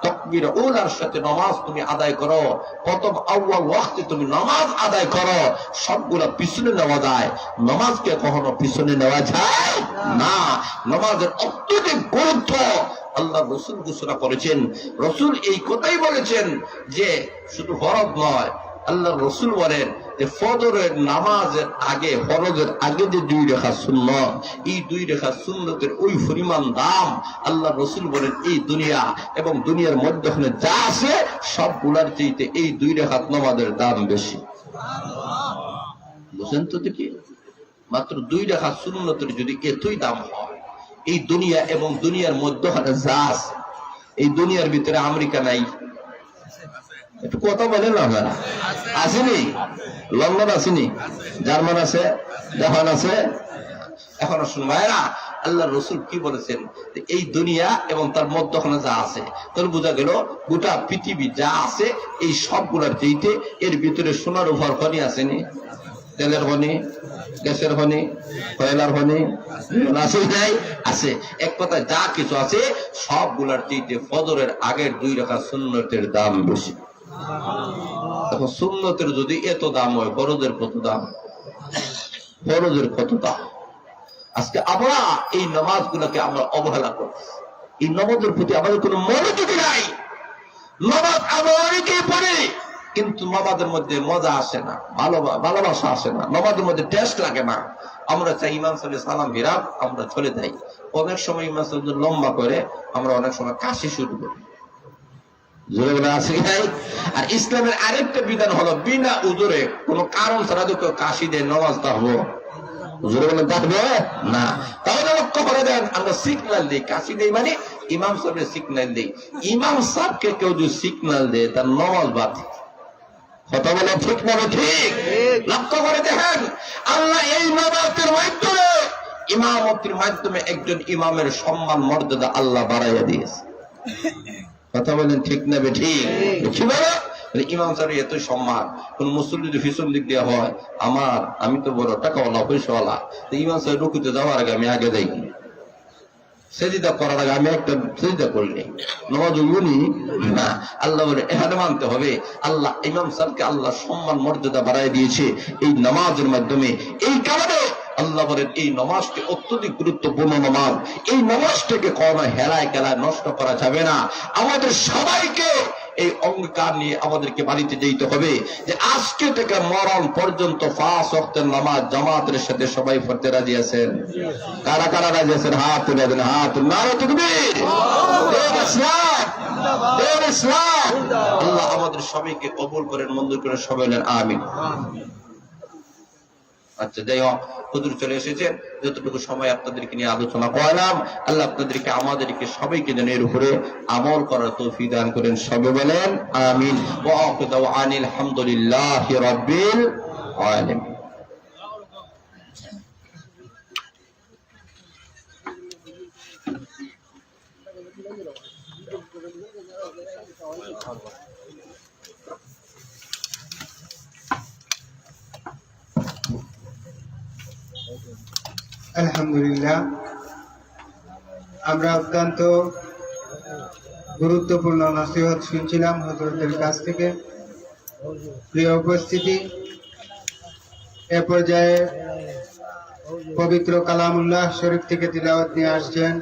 তাকবীর উলার সাথে নামাজ তুমি আদায় করো, প্রথম আউয়াল ওয়াক্তে তুমি নামাজ আদায় করো। সবগুলা পিছনে নেওয়া যায়, নামাজকে কখনো পিছনে নেওয়া যায় না। নামাজের অত্যধিক গুরুত্ব আল্লাহ রাসূল ঘোষণা করেছেন। রাসূল এই কথাই বলেছেন যে শুধু ফরজ নয়, আল্লাহ রাসূল বলেন যে ফজরের নামাজের আগে, ফরজের আগে যে 2 রাকাত সুন্নাত, এই 2 রাকাত সুন্নতের ওই পরিমাণ দাম আল্লাহ রাসূল বলেন এই দুনিয়া এবং দুনিয়ার মধ্যখানে যা আছে সবগুলার চাইতে এই 2 রাকাত নামাজের দাম বেশি। বুঝেন তো দেখি, মাত্র 2 রাকাত সুন্নতের যদি এতই দাম হয়, এই দুনিয়া এবং দুনিয়ার মধ্যখানে যা আছে, এই দুনিয়ার ভিতরে আমেরিকা নাই, একটু কথা বলেন না আপনারা? আসেনি? লন্ডন আসেনি? জার্মান আছে, জাপান আছে। এখন শুনুন ভাইরা, আল্লাহ রাসূল কি বলেছেন, এই দুনিয়া এবং তার মধ্যখানে যা আছে, তাহলে বোঝা গেল গোটা পৃথিবী যা আছে এই সবগুলার চাইতে এর ভিতরে সোনার উপর খনি আসেনি, তেলের খনি, গ্যাসের খনি, কয়লার খনি আছে নাই? আছে। এক কথা যা কিছু আছে সবগুলার চাইতে ফজরের আগের 2 রাকাত সুন্নতের দাম বেশি। এখন সুন্নতের যদি এত দাম হয়, ফরজের কত দাম? ফরজের কত দাম? আজকে আমরা এই নামাজগুলোকে আমরা অবহেলা করি, এই নামাজের প্রতি আমাদের কোনো মনোযোগী নাই। নামাজ আমরা অনেকেই পড়ি, কিন্তু নামাজের মধ্যে মজা আসে না, ভালোবাসা আসে না, নামাজের মধ্যে টেস্ট লাগে না। আমরা চাই ইমাম সাহেব সালাম ফিরাব, আমরা চলে যাই। অনেক সময় ইমাম সাহেব লম্বা করে, আমরা অনেক সময় কাশি শুরু করি। আর ইসলামের আরেকটা বিধান হলো বিনা উজুরে কোন কারণ ছাড়া যদি কেউ কাশি দেয় নামাজ থাকবো, উজুরে বলে থাকবে না। তাহলে লক্ষ্য করে দেন, আমরা সিগন্যাল দিই, কাশি দেই মানে ইমাম সাহেবের সিগন্যাল দিই। ইমাম সাহেবকে কেউ যদি সিগন্যাল দেয় তার নামাজ বাদ। কথা বলে ঠিক না? ঠিক। লক্ষ্য করে দেখেন, আল্লাহ এই নামাজের মাধ্যমে, ইমামতির মাধ্যমে একজন ইমামের সম্মান মর্যাদা আল্লাহ বাড়াইয়া দিয়েছে। কথা বলেন ঠিক না? ঠিক। ইমাম সাহেবের এত সম্মান, কোন মুসল্লি যদি পিছন দিক দেওয়া হয়, আমি তো বড় টাকাওয়ালা, পয়সাওয়ালা, ইমাম সাহেব রুকুতে যাওয়ার আগে আমি আগে যাই, সেজদা করার আগে আমি একটা সেজদা করি নাই, নামাজ উনি না। আল্লাহ বলে এখানে মানতে হবে, আল্লাহ ইমাম সাহেবকে আল্লাহ সম্মান মর্যাদা বাড়াই দিয়েছে এই নামাজের মাধ্যমে। এই কারণে আল্লাহ বলেন এই নামাজটি অত্যধিক গুরুত্বপূর্ণ নামাজ। এই নামাজটাকে কোনো হেলায় খেলায় নষ্ট করা যাবে না। আমাদের সবাইকে এই অঙ্গীকার নিয়ে আমাদেরকে বাড়িতে যেতে হবে যে আজকে থেকে মরণ পর্যন্ত 5 ওয়াক্তের নামাজ জামাতের সাথে সবাই পড়তে রাজি আছেন? কারা কারা রাজি আছেন? হাত তুলে দেন, হাত। নারে তাকবীর, ইসলাম। আল্লাহ আমাদের সবাইকে কবুল করেন, মঞ্জুর করেন, সবাই বলেন আমিন। আচ্ছা, যাই হোক, হুজুর চলে এসেছেন, যতটুকু সময় আপনাদেরকে নিয়ে আলোচনা করলাম, আল্লাহ আপনাদেরকে আমাদেরকে সবাইকে যেন এর উপরে আমল করার তৌফিক দান করেন, সবাই বলেন আমিন। ওয়া আখিরু দাওয়ানা আলহামদুলিল্লাহি রাব্বিল আলামিন। আলহামদুলিল্লাহ, আমরা অত্যন্ত গুরুত্বপূর্ণ নসিহত শুনছিলাম হযরতের কাছ থেকে। প্রিয় উপস্থিতি, এ পর্যায়ে পবিত্র কালামুল্লাহ শরীফ থেকে তিলাওয়াত নিয়ে আসছেন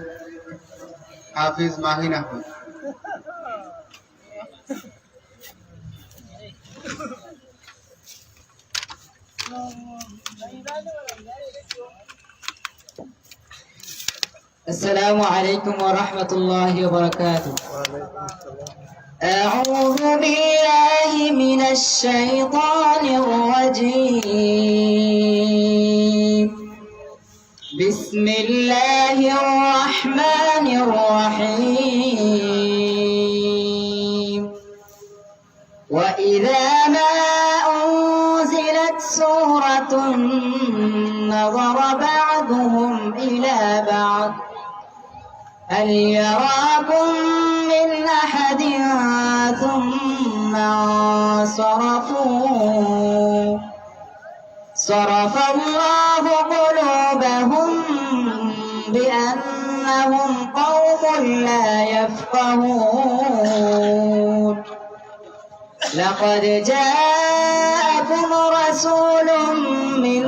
হাফিজ মাহিন আহমদ। السلام عليكم ورحمة الله وبركاته. أعوذ بالله من الشيطان الرجيم. بسم الله الرحمن الرحيم. وإذا ما أنزلت سورة نظر بعضهم إلى بعض هل يراكم من أحد ثم انصرفوا صرف الله قلوبهم بأنهم قوم لا يفقهون. لقد جاءكم رسول من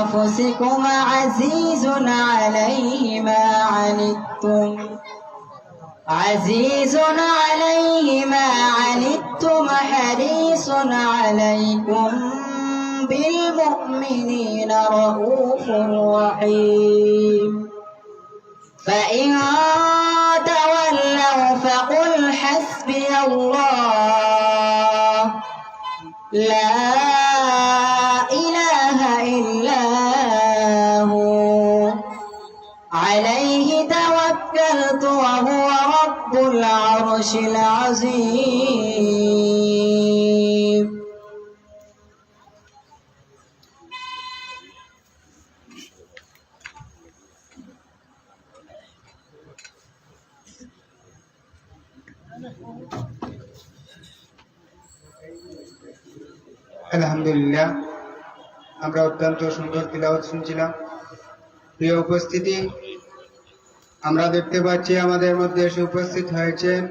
أنفسكم عزيز عليه ما عنتم حريص عليكم بالمؤمنين رؤوف رحيم. فإن تولوا فقل حسبي الله لا إله إلا هو عليه توكلت وهو رب العرش العظيم. আলহামদুলিল্লাহ, আমরা অত্যন্ত সুন্দর তিলাওয়াত শুনছিলাম। প্রিয় উপস্থিতি, আমরা দেখতে পাচ্ছি আমাদের মধ্যে এসে উপস্থিত হয়েছেন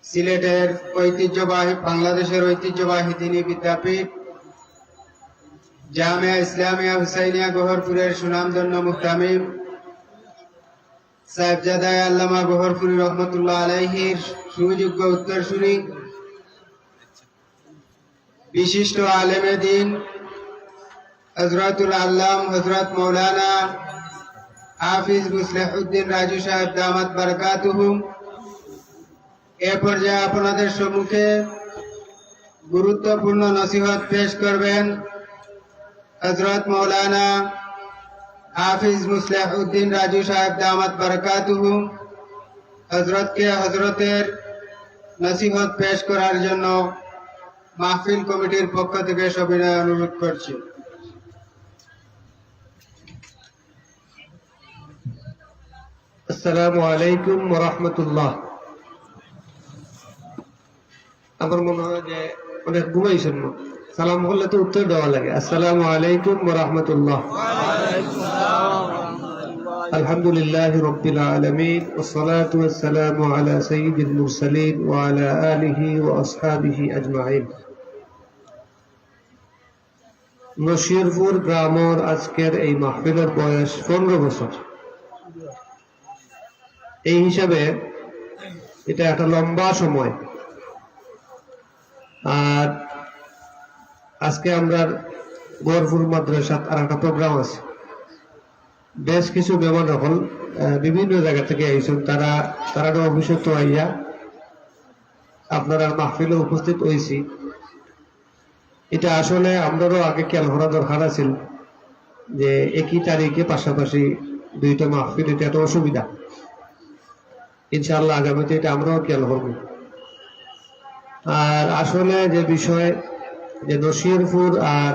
সিলেটের ঐতিহ্যবাহী, বাংলাদেশের ঐতিহ্যবাহী দ্বীনি বিদ্যাপীঠ জামিয়া ইসলামিয়া হুসাইনিয়া গহরপুরের সুনামধন্য মুহতামিম সাহেবজাদা আল্লামা গহরপুরি রহমতুল্লাহ আলাইহির সুযোগ্য উত্তরসূরি, বিশিষ্ট আলেমে দ্বীন হযরতুল আল্লাম হযরত মৌলানা হাফিজ মুসলিহুদ্দিন রাজু সাহেব দামাত বারাকাতুহু এ পর্যায়ে আপনাদের সম্মুখে গুরুত্বপূর্ণ নসিহত পেশ করবেন হযরত মৌলানা হাফিজ মুসলিহুদ্দিন রাজু সাহেব দামাত বারাকাতুহু। হযরতকে হযরতের নসিহত পেশ করার জন্য মাহফিল কমিটির পক্ষ থেকে সবিনয় অনুরোধ করছি। আসসালামু আলাইকুম ওয়া রাহমাতুল্লাহ। আমার মনে হয় যে অনেক ঘুমাইছেন না, সালাম করলে তো উত্তর দেওয়া লাগে। আসসালামু আলাইকুম ওয়া রাহমাতুল্লাহ। আলহামদুলিল্লাহি রাব্বিল আলামিন ওয়াস সালাতু ওয়াস সালামু আলা সাইয়্যিদিল মুরসালিন ওয়া আলা আলিহি ওয়া আসহাবিহি আজমাইন। নশিরপুর গ্রামের আজকের এই মাহফিলের বয়স 15 বছর। এই হিসাবে এটা একটা লম্বা সময়। আর আজকে আমরা গহরপুর মাদ্রাসাত আর একটা প্রোগ্রাম আছে। বেশ কিছু মেহমান এখন বিভিন্ন জায়গা থেকে আইসেন, তারা অভিষেক আইয়া আপনারা মাহফিলে উপস্থিত হয়েছি। এটা আসলে আমরাও আগে খেয়াল করা দরকার আছে যে একই তারিখে পাশাপাশি দুইটা মাহফিল, এটা একটা অসুবিধা। ইনশাআল্লাহ আগামীতে এটা আমরাও খেয়াল করব। আর আসলে যে বিষয় যে নশিরপুর আর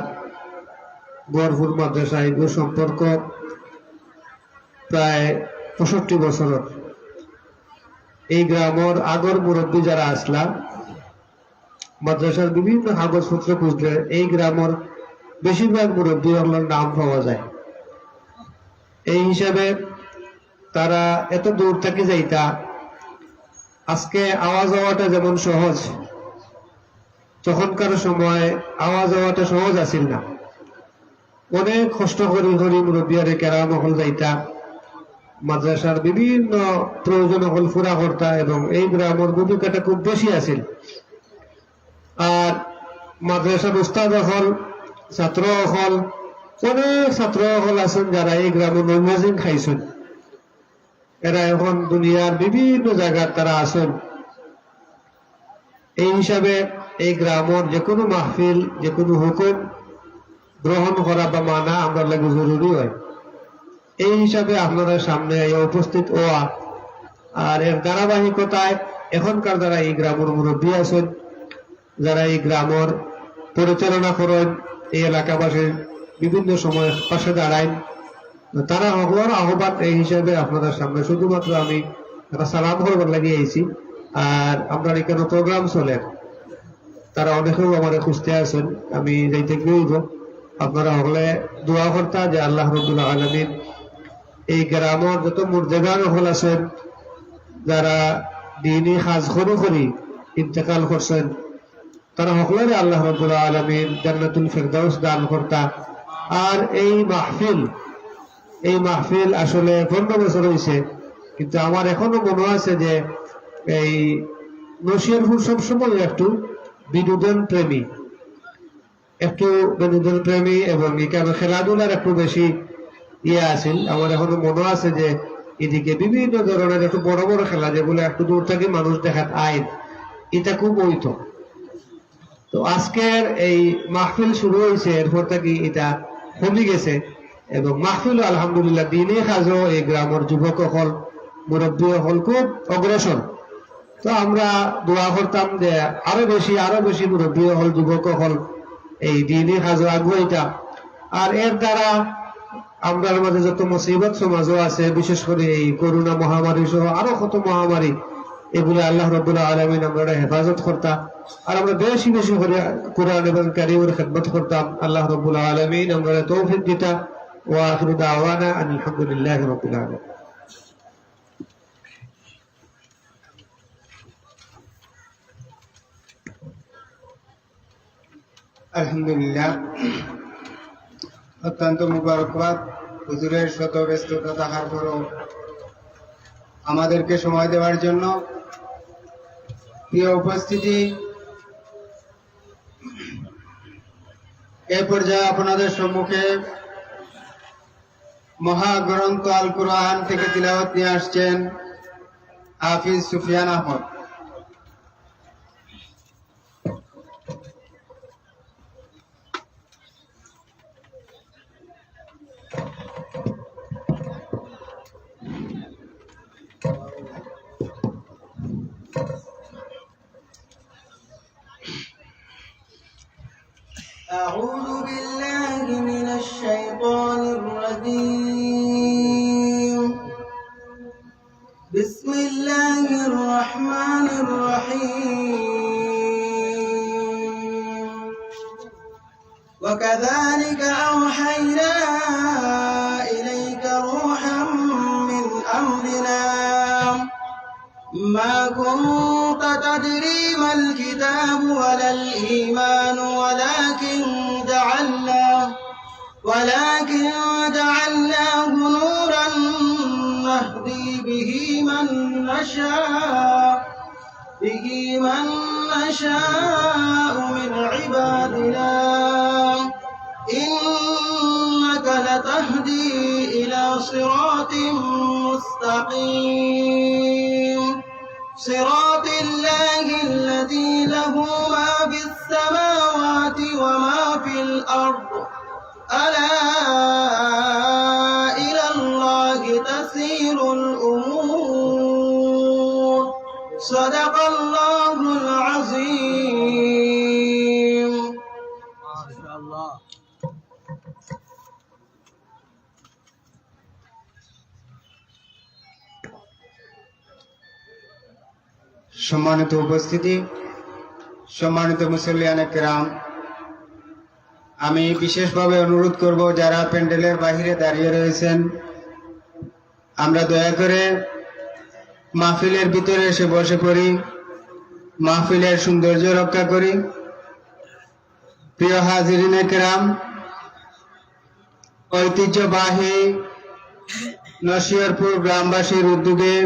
গহরপুর মাদ্রাসা এগুলো সম্পর্ক প্রায় 65 বছরের। এই গ্রামের আগর মুরব্বী যারা আসলা মাদ্রাসার বিভিন্ন কাগজপত্র খুঁজলে এই গ্রামের বেশিরভাগ মুরব্বী নাম পাওয়া যায়। এই হিসাবে তারা এত দূর থেকে যাইতা, আজকে আওয়াজ হওয়াটা যেমন সহজ, তখনকার সময় আওয়াজ হওয়াটা সহজ আছিল না। অনেক কষ্ট করি করি মুরব্বিয়ারে কেরাম হল যাইতা, মাদ্রাসার বিভিন্ন প্রয়োজন হল পুরা কর্তা, এবং এই গ্রামের ভূমিকাটা খুব বেশি আছিল। আর মাদ্রাসার উস্তাদ হল, ছাত্র হল, অনেক ছাত্র হল আছেন যারা এই গ্রামের নৈমাজিন খাইছেন। এরা এখন দুনিয়ার বিভিন্ন জায়গার তারা আছেন। এই হিসাবে এই গ্রামের যে কোনো মাহফিল, যে কোনো হুকুম গ্রহণ করা বা মানা আমরা লাগে জরুরি হয়। এই হিসাবে আপনারা সামনে উপস্থিত হওয়া, আর এর ধারাবাহিকতায় এখনকার যারা এই গ্রামের মুরব্বী আছেন, যারা এই গ্রামের পরিচালনা করেন, এই এলাকাবাসীর বিভিন্ন সময় পাশে দাঁড়ায়, তারা হওয়ার আহ্বান এই হিসাবে আপনাদের সামনে শুধুমাত্র আমি একটা সালাম করবার লাগিয়ে আইছি। আর আপনার এখানে প্রোগ্রাম চলে, তারা অনেকেও আমার খুঁজতে আছেন, আমি যাইতে গিয়েইব। আপনারা হলে দোয়া কর্তা যে আল্লাহ রাব্বুল আলামিন এই গ্রামের যত মুর্দেগান হল আছেন, যারা দিনী কাজ করি ইন্তেকাল করছেন, তারা সকলের আল্লাহ রাব্বুল আলামিন জান্নাতুল ফিরদাউস দান কর্তা। আর এই মাহফিল আসলে 15 বছর হয়েছে, কিন্তু আমার এখনো মনে আছে যে এই নসিরপুর সবসময় একটু বিনোদন প্রেমী এবং এখানে খেলাধুলার একটু বেশি আছিল। আমার এখনো মনে আছে যে এদিকে বিভিন্ন ধরনের একটু বড় বড় খেলা, যেগুলো একটু দূর থেকে মানুষ দেখাত আইন, এটা খুব হইত। তো আজকের এই মাহফিল শুরু হয়েছে, এরপর থেকে এটা কমে গেছে, এবং মাহফিল আলহামদুলিল্লাহ দিনে কাজও এই গ্রামের যুবক হল, মুরব্বী হল খুব অগ্রসর। তো আমরা দোয়া করতাম যে আরো বেশি মুরব্বী হল, যুবক হল এই দিনে কাজও আগুয়াইটা। আর এর দ্বারা আমরা মাঝে যত মুসিবত সমাজও আছে, বিশেষ করে এই করোনা মহামারী সহ আরো কত মহামারী, এগুলো আল্লাহ রাব্বুল আলামিন আমরা হেফাজত করতাম। আর আমরা বেশি করে কোরআন এবং কারীমের খেদমত করতাম। আল্লাহ রাব্বুল আলামিন আমরা তৌফিক দিতা। ওয়া আখিরু দাওয়ানা আলহামদুলিল্লাহি রাব্বিল আলামিন। আলহামদুলিল্লাহ, অত্যন্ত মুবারকবাদ। হুজুরের শত ব্যস্ততা থাকার পরও আমাদেরকে সময় দেওয়ার জন্য। প্রিয় উপস্থিতি, এই পর্যায়ে আপনাদের সম্মুখে মহাগ্রন্থ আল কুরআন থেকে তিলাওয়াত নিয়ে আসছেন হাফিজ সুফিয়ান আহমদ। أعوذ بالله من الشيطان الرجيم. بسم الله الرحمن الرحيم. وكذلك أوحينا إليك روحا من أمرنا ما كنت تدري ما الكتاب ولا الإيمان ولكن جعلناه نورا نهدي به من نشاء من عبادنا إنك لتهدي إلى صراط مستقيم صراط الله الذي له ما في السماوات وما في الأرض ألا إلى الله تسير الأمور صدق الله العظيم. ما شاء الله. সম্মানিত উপস্থিতি, সম্মানিত মুসল্লিয়ানে কেরাম, আমি বিশেষভাবে অনুরোধ করব যারা প্যান্ডেলের বাহিরে দাঁড়িয়ে রয়েছেন, আমরা দয়া করে মাহফিলের ভিতরে এসে বসে পড়ি, মাহফিলের সৌন্দর্য রক্ষা করি। প্রিয় হাজিরিনে কেরাম, ঐতিহ্যবাহী নসিহরপুর গ্রামবাসীর উদ্যোগে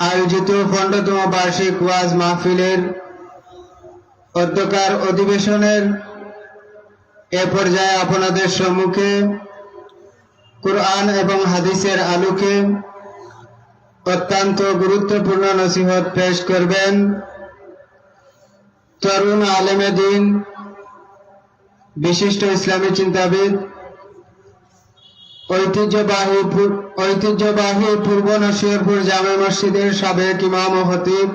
আয়োজিত 15তম বার্ষিক ওয়াজ মাহফিলের অধ্যকার অধিবেশনের এ পর্যায়ে আপনাদের সম্মুখে কুরআন এবং হাদিসের আলোকে অত্যন্ত গুরুত্বপূর্ণ নসিহত পেশ করবেন তরুণ আলেমে দ্বীন, বিশিষ্ট ইসলামী চিন্তাবিদ, ঐতিহ্যবাহী পূর্ব নসিহরপুর জামে মসজিদের সাবেক ইমাম ও খতিব,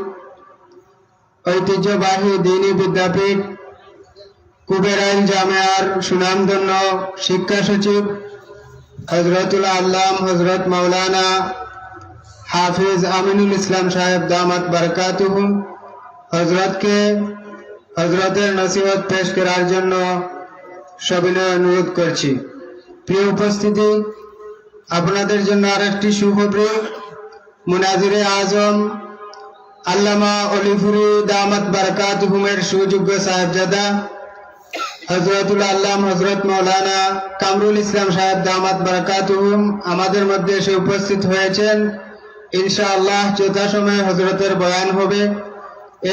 ঐতিহ্যবাহী দ্বীনী বিদ্যাপীঠ কুবেরাইল জামিয়ার সুনামধন্য শিক্ষা সচিব হযরতুল আল্লাম হযরত মাওলানা হাফিজ আমিনুল ইসলাম সাহেব দামাত বারাকাতুহু হযরতের নসিহত পেশ করার জন্য সবিনয় অনুরোধ করছি। প্রিয় উপস্থিতি, আপনাদের জন্য আরেকটি সুখবর। মুনাজিরে আজম আল্লামা অলিপুরি দামাত বারাকাতুহুমের সুযোগ্য সাহেবজাদা হযরতুল আল্লাম হযরত মাওলানা কামরুল ইসলাম সাহেব দামাত বারাকাতুহুম আমাদের মধ্যে এসে উপস্থিত হয়েছেন। ইনশাআল্লাহ যথাসময়ে হযরতের বয়ান হবে।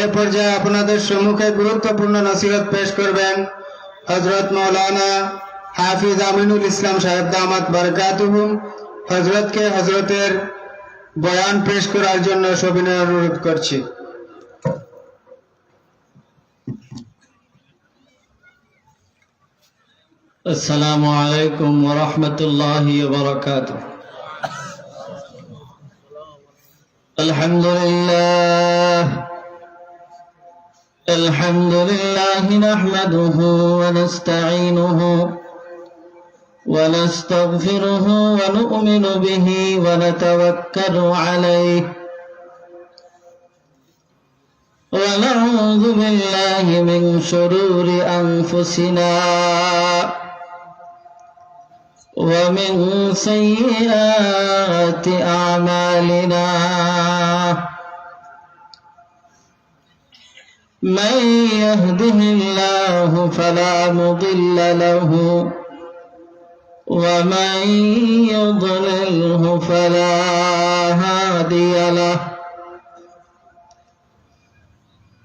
এ পর্যায়ে আপনাদের সম্মুখে গুরুত্বপূর্ণ নসিহত পেশ করবেন হযরত মাওলানা হাফিজ আমিনুল ইসলাম সাহেব দামাত বারাকাতুহুম। হযরতকে হযরতের বয়ান পেশ করার জন্য সবিনয় অনুরোধ করছি। السلام عليكم ورحمة الله وبركاته. الحمد لله نحمده ونستعينه ونستغفره ونؤمن به ونتوكل عليه ونعوذ بالله من شرور أنفسنا ومن سيئات أعمالنا، من يهده الله فلا مضل له ومن يضلله فلا هادي له،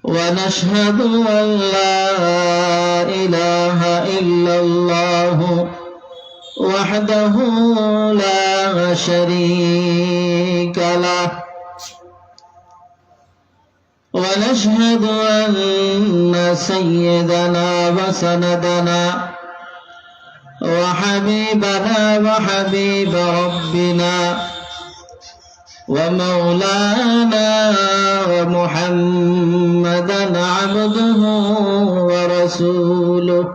ونشهد أن لا إله إلا الله وحده لا شريك له، ونشهد أن سيدنا وسندنا وحبيبنا وحبيب ربنا ومولانا ومحمدا عبده ورسوله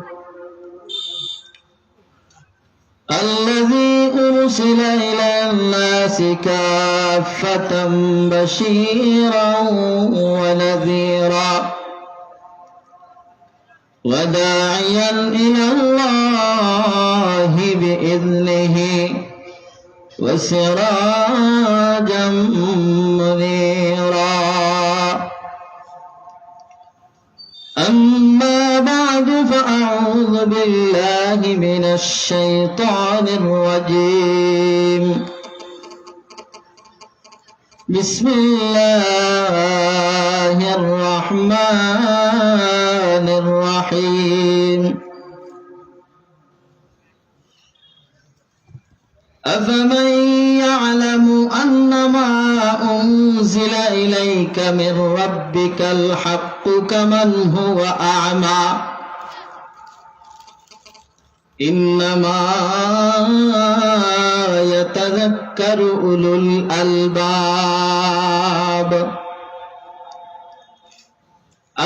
الذي أرسل إلى الناس كافة بشيرا ونذيرا وداعيا إلى الله بإذنه وسراجا منيرا. أما بعد فأعوذ بالله من الشيطان الرجيم. بسم الله الرحمن الرحيم. أفمن يعلم أنما أنزل إليك من ربك الحق كمن هو أعمى إنما يتذكر أولو الألباب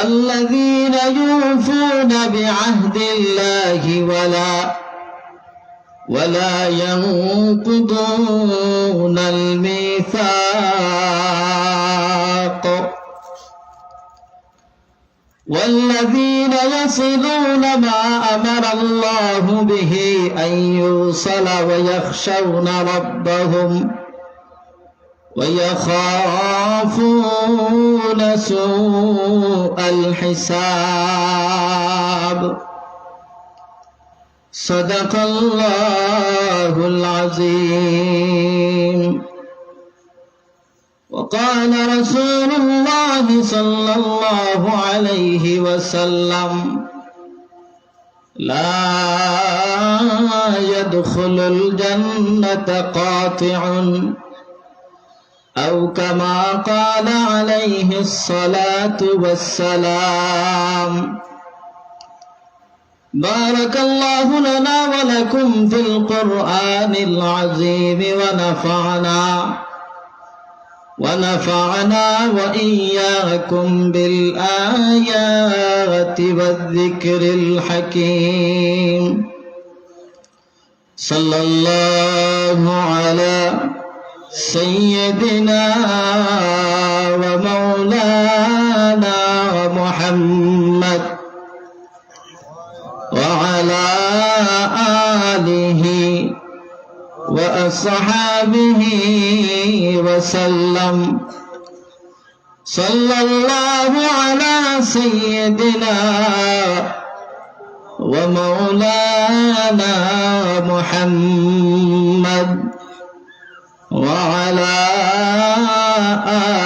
الذين يوفون بعهد الله ولا ينقضون الميثاق والذين يصلون ما أمر الله به أن يوصل ويخشون ربهم ويخافون سوء الحساب. صدق الله العظيم. وقال رسول الله صلى الله عليه وسلم: لا يدخل الجنة قاطع، أو كما قال عليه الصلاة والسلام. بارك الله لنا ولكم في القرآن العظيم ونفعنا وإياكم بالآيات والذكر الحكيم. صلى الله على سيدنا ومولانا محمد وعلى آله وأصحابه وسلم. صلى الله على سيدنا ومولانا محمد وعلى آله